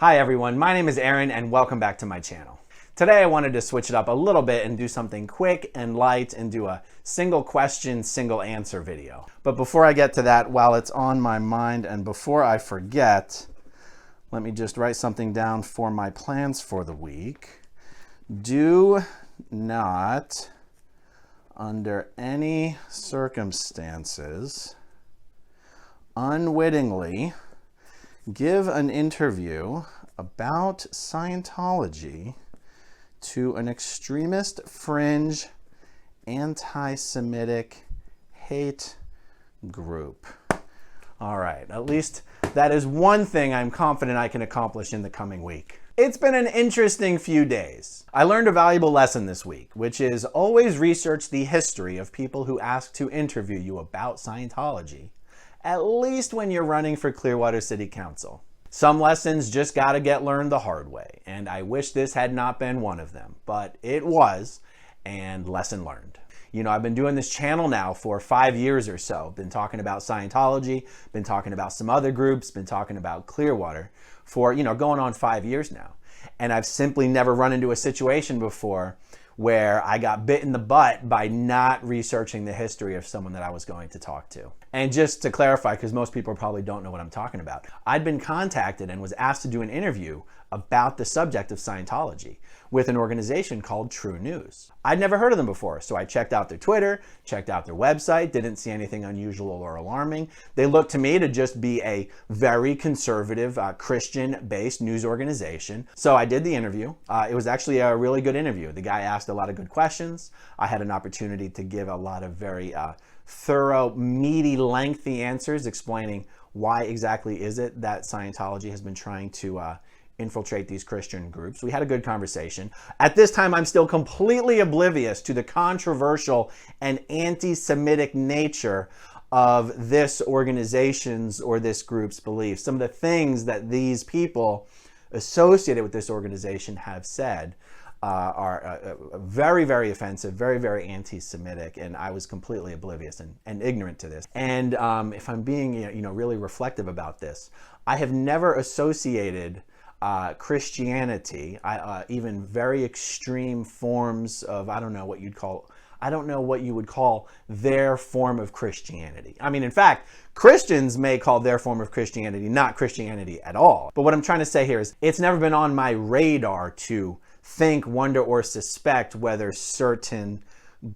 Hi everyone, my name is Aaron and welcome back to my channel. Today I wanted to switch it up a little bit and do something quick and light and do a single question, single answer video. But before I get to that, while it's on my mind and before I forget, let me just write something down for my plans for the week. Do not, under any circumstances, unwittingly give an interview about Scientology to an extremist, fringe, anti-Semitic hate group. All right, at least that is one thing I'm confident I can accomplish in the coming week. It's been an interesting few days. I learned a valuable lesson this week, which is always research the history of people who ask to interview you about Scientology, at least when you're running for Clearwater City Council. Some lessons just gotta get learned the hard way, and I wish this had not been one of them, but it was, and lesson learned. You know, I've been doing this channel now for 5 years or so, been talking about Scientology, been talking about some other groups, been talking about Clearwater for, going on 5 years now. And I've simply never run into a situation before where I got bit in the butt by not researching the history of someone that I was going to talk to. And just to clarify, because most people probably don't know what I'm talking about, I'd been contacted and was asked to do an interview about the subject of Scientology with an organization called True News. I'd never heard of them before, so I checked out their Twitter, checked out their website, didn't see anything unusual or alarming. They looked to me to just be a very conservative, Christian-based news organization. So I did the interview. It was actually a really good interview. The guy asked a lot of good questions. I had an opportunity to give a lot of very thorough, meaty, lengthy answers explaining why exactly is it that Scientology has been trying to infiltrate these Christian groups. We had a good conversation. At this time, I'm still completely oblivious to the controversial and anti-Semitic nature of this organization's or this group's beliefs. Some of the things that these people associated with this organization have said are very, very offensive, very, very anti-Semitic, and I was completely oblivious and ignorant to this. And if I'm being really reflective about this, I have never associated Christianity, even very extreme forms of, I don't know what you would call their form of Christianity. I mean, in fact, Christians may call their form of Christianity not Christianity at all. But what I'm trying to say here is it's never been on my radar to think, wonder, or suspect whether certain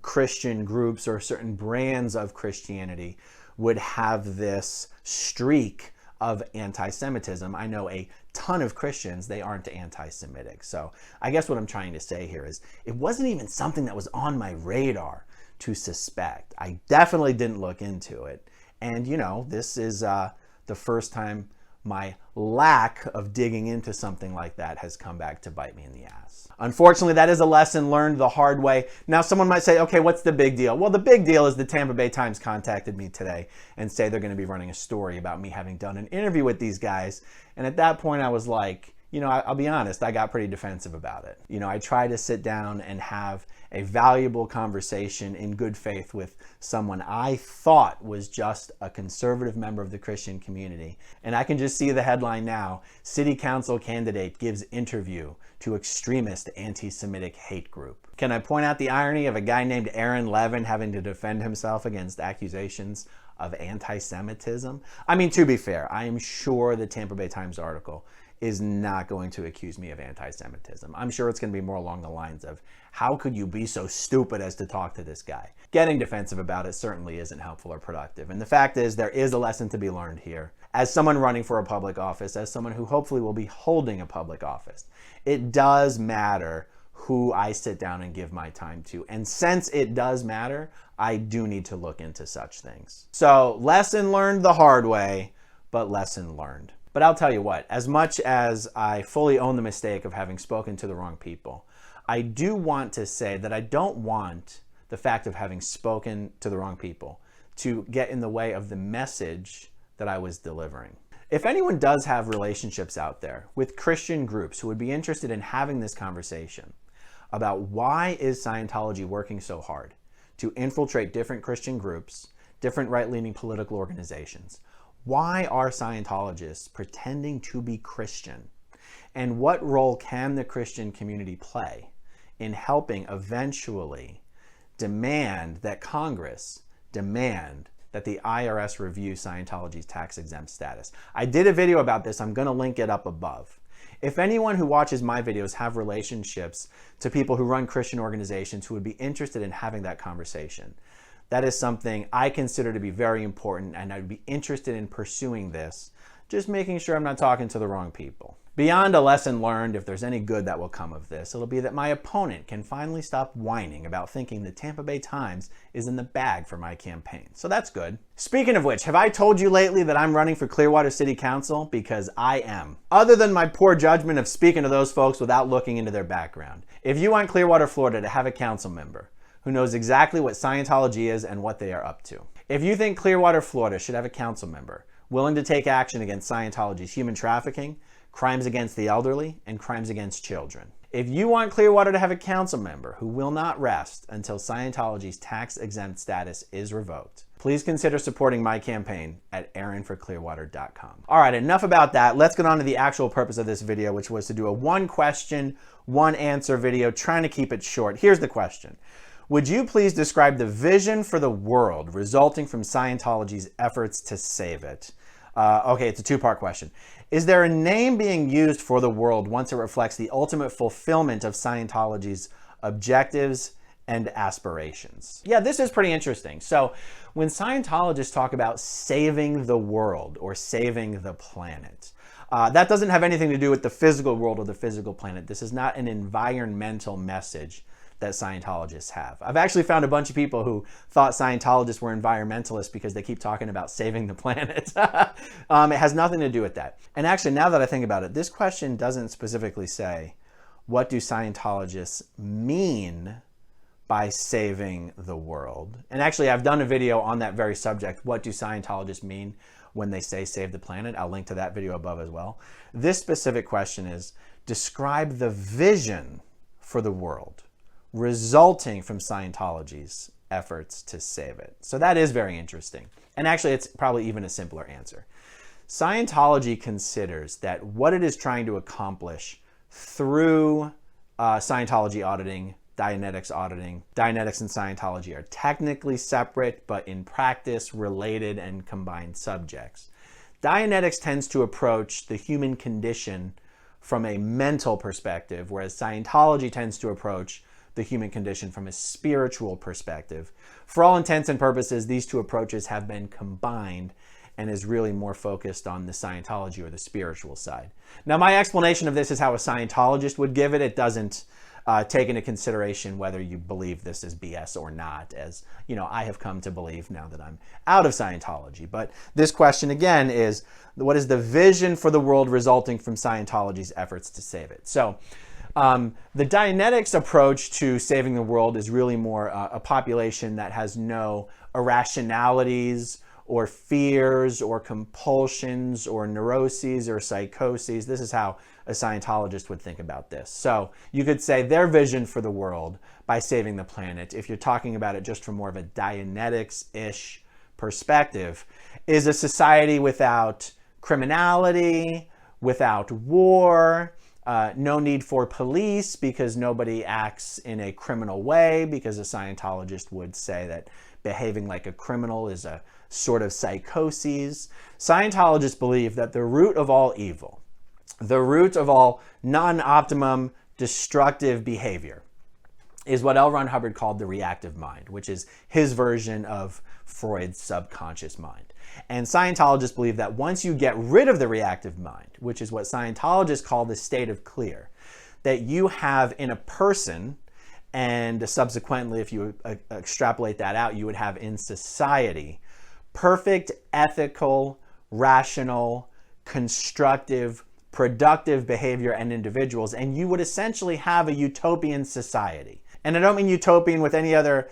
Christian groups or certain brands of Christianity would have this streak of anti-Semitism. I know a ton of Christians, they aren't anti-Semitic. So I guess what I'm trying to say here is it wasn't even something that was on my radar to suspect. I definitely didn't look into it. And this is the first time my lack of digging into something like that has come back to bite me in the ass. Unfortunately, that is a lesson learned the hard way. Now, someone might say, okay, what's the big deal? Well, the big deal is the Tampa Bay Times contacted me today and say they're going to be running a story about me having done an interview with these guys. And at that point, I was like, I'll be honest, I got pretty defensive about it. I try to sit down and have a valuable conversation in good faith with someone I thought was just a conservative member of the Christian community. And I can just see the headline now, City Council candidate gives interview to extremist anti-Semitic hate group. Can I point out the irony of a guy named Smith-Levin having to defend himself against accusations of anti-Semitism? I mean, to be fair, I am sure the Tampa Bay Times article is not going to accuse me of anti-Semitism. I'm sure it's going to be more along the lines of, how could you be so stupid as to talk to this guy? Getting defensive about it certainly isn't helpful or productive. And the fact is, there is a lesson to be learned here. As someone running for a public office, as someone who hopefully will be holding a public office, it does matter who I sit down and give my time to. And since it does matter, I do need to look into such things. So, lesson learned the hard way, but lesson learned. But I'll tell you what, as much as I fully own the mistake of having spoken to the wrong people, I do want to say that I don't want the fact of having spoken to the wrong people to get in the way of the message that I was delivering. If anyone does have relationships out there with Christian groups who would be interested in having this conversation about why is Scientology working so hard to infiltrate different Christian groups, different right-leaning political organizations, why are Scientologists pretending to be Christian And what role can the Christian community play in helping eventually demand that Congress demand that the IRS review Scientology's tax-exempt status? I did a video about this. I'm going to link it up above. If anyone who watches my videos have relationships to people who run Christian organizations who would be interested in having that conversation, that is something I consider to be very important, and I'd be interested in pursuing this, just making sure I'm not talking to the wrong people. Beyond a lesson learned, if there's any good that will come of this, it'll be that my opponent can finally stop whining about thinking the Tampa Bay Times is in the bag for my campaign. So that's good. Speaking of which, have I told you lately that I'm running for Clearwater City Council? Because I am. Other than my poor judgment of speaking to those folks without looking into their background. If you want Clearwater, Florida to have a council member who knows exactly what Scientology is and what they are up to. If you think Clearwater, Florida should have a council member willing to take action against Scientology's human trafficking, crimes against the elderly, and crimes against children. If you want Clearwater to have a council member who will not rest until Scientology's tax-exempt status is revoked, please consider supporting my campaign at aaronforclearwater.com. All right, enough about that. Let's get on to the actual purpose of this video, which was to do a one question, one answer video, trying to keep it short. Here's the question. Would you please describe the vision for the world resulting from Scientology's efforts to save it? Okay, it's a two-part question. Is there a name being used for the world once it reflects the ultimate fulfillment of Scientology's objectives and aspirations? Yeah, this is pretty interesting. So when Scientologists talk about saving the world or saving the planet, that doesn't have anything to do with the physical world or the physical planet. This is not an environmental message that Scientologists have. I've actually found a bunch of people who thought Scientologists were environmentalists because they keep talking about saving the planet. It has nothing to do with that. And actually, now that I think about it, this question doesn't specifically say, what do Scientologists mean by saving the world? And actually, I've done a video on that very subject. What do Scientologists mean when they say save the planet? I'll link to that video above as well. This specific question is, describe the vision for the world resulting from Scientology's efforts to save it. So that is very interesting. And actually, it's probably even a simpler answer. Scientology considers that what it is trying to accomplish through Scientology auditing, Dianetics auditing, Dianetics and Scientology are technically separate, but in practice related and combined subjects. Dianetics tends to approach the human condition from a mental perspective, whereas Scientology tends to approach the human condition from a spiritual perspective. For all intents and purposes, these two approaches have been combined and is really more focused on the Scientology or the spiritual side. Now, my explanation of this is how a Scientologist would give it. It doesn't take into consideration whether you believe this is BS or not, as you know, I have come to believe now that I'm out of Scientology. But this question again is, what is the vision for the world resulting from Scientology's efforts to save it? So the Dianetics approach to saving the world is really more a population that has no irrationalities or fears or compulsions or neuroses or psychoses. This is how a Scientologist would think about this. So you could say their vision for the world by saving the planet, if you're talking about it just from more of a Dianetics-ish perspective, is a society without criminality, without war, no need for police because nobody acts in a criminal way, because a Scientologist would say that behaving like a criminal is a sort of psychoses. Scientologists believe that the root of all evil, the root of all non-optimum destructive behavior, is what L. Ron Hubbard called the reactive mind, which is his version of Freud's subconscious mind. And Scientologists believe that once you get rid of the reactive mind, which is what Scientologists call the state of clear, that you have in a person, and subsequently, if you extrapolate that out, you would have in society, perfect, ethical, rational, constructive, productive behavior and individuals, and you would essentially have a utopian society. And I don't mean utopian with any other,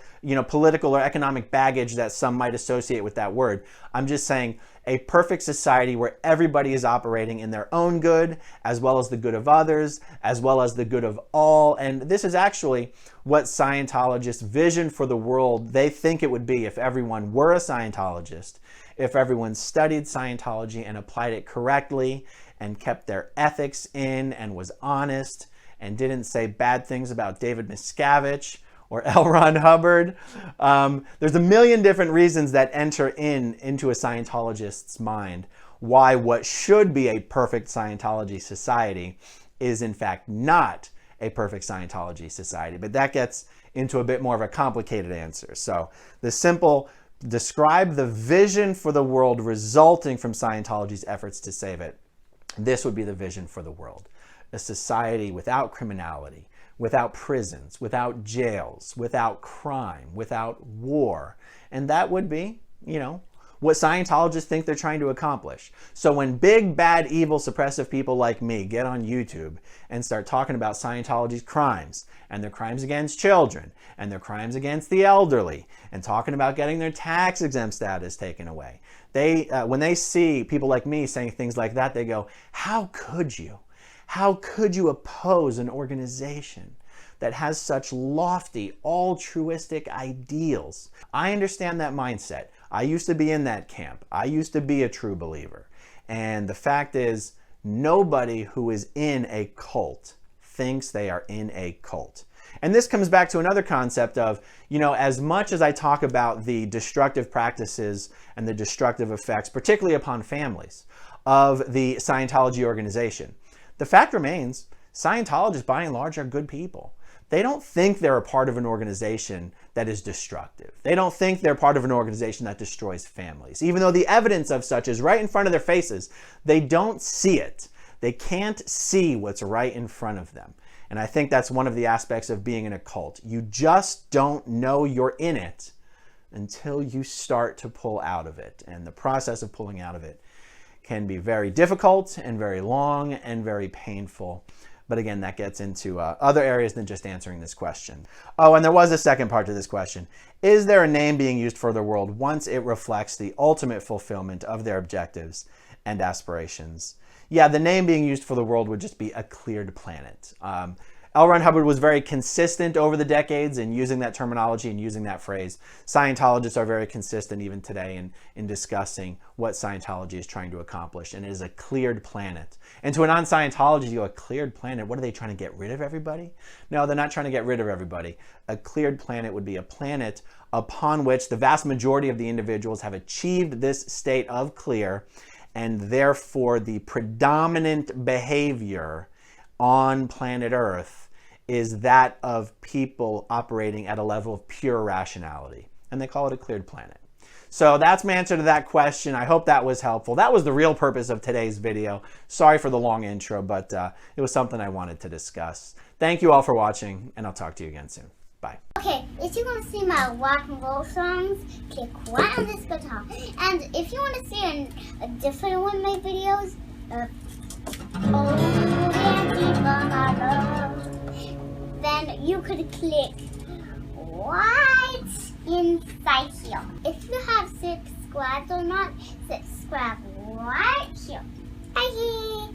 political or economic baggage that some might associate with that word. I'm just saying a perfect society where everybody is operating in their own good, as well as the good of others, as well as the good of all. And this is actually what Scientologists' vision for the world, they think it would be if everyone were a Scientologist, if everyone studied Scientology and applied it correctly, and kept their ethics in and was honest and didn't say bad things about David Miscavige or L. Ron Hubbard. There's a million different reasons that enter into a Scientologist's mind why what should be a perfect Scientology society is in fact not a perfect Scientology society. But that gets into a bit more of a complicated answer. So the simple, describe the vision for the world resulting from Scientology's efforts to save it. This would be the vision for the world. A society without criminality, without prisons, without jails, without crime, without war. And that would be, what Scientologists think they're trying to accomplish. So when big, bad, evil, suppressive people like me get on YouTube and start talking about Scientology's crimes, and their crimes against children, and their crimes against the elderly, and talking about getting their tax-exempt status taken away, when they see people like me saying things like that, they go, how could you? How could you oppose an organization that has such lofty, altruistic ideals? I understand that mindset. I used to be in that camp. I used to be a true believer. And the fact is, nobody who is in a cult thinks they are in a cult. And this comes back to another concept of, as much as I talk about the destructive practices and the destructive effects, particularly upon families, of the Scientology organization, the fact remains, Scientologists by and large are good people. They don't think they're a part of an organization that is destructive. They don't think they're part of an organization that destroys families. Even though the evidence of such is right in front of their faces, they don't see it. They can't see what's right in front of them. And I think that's one of the aspects of being in a cult. You just don't know you're in it until you start to pull out of it. And the process of pulling out of it can be very difficult and very long and very painful. But again, that gets into other areas than just answering this question. Oh, and there was a second part to this question. Is there a name being used for the world once it reflects the ultimate fulfillment of their objectives and aspirations? Yeah, the name being used for the world would just be a cleared planet. L. Ron Hubbard was very consistent over the decades in using that terminology and using that phrase. Scientologists are very consistent even today in discussing what Scientology is trying to accomplish, and it is a cleared planet. And to a non-Scientologist, you go, a cleared planet? What are they trying to get rid of everybody? No, they're not trying to get rid of everybody. A cleared planet would be a planet upon which the vast majority of the individuals have achieved this state of clear, and therefore the predominant behavior on planet Earth is that of people operating at a level of pure rationality. And they call it a cleared planet. So that's my answer to that question. I hope that was helpful. That was the real purpose of today's video. Sorry for the long intro, but it was something I wanted to discuss. Thank you all for watching, and I'll talk to you again soon. Bye. Okay, if you want to see my rock and roll songs, click right on this guitar. And if you want to see a different one of my videos, then you could click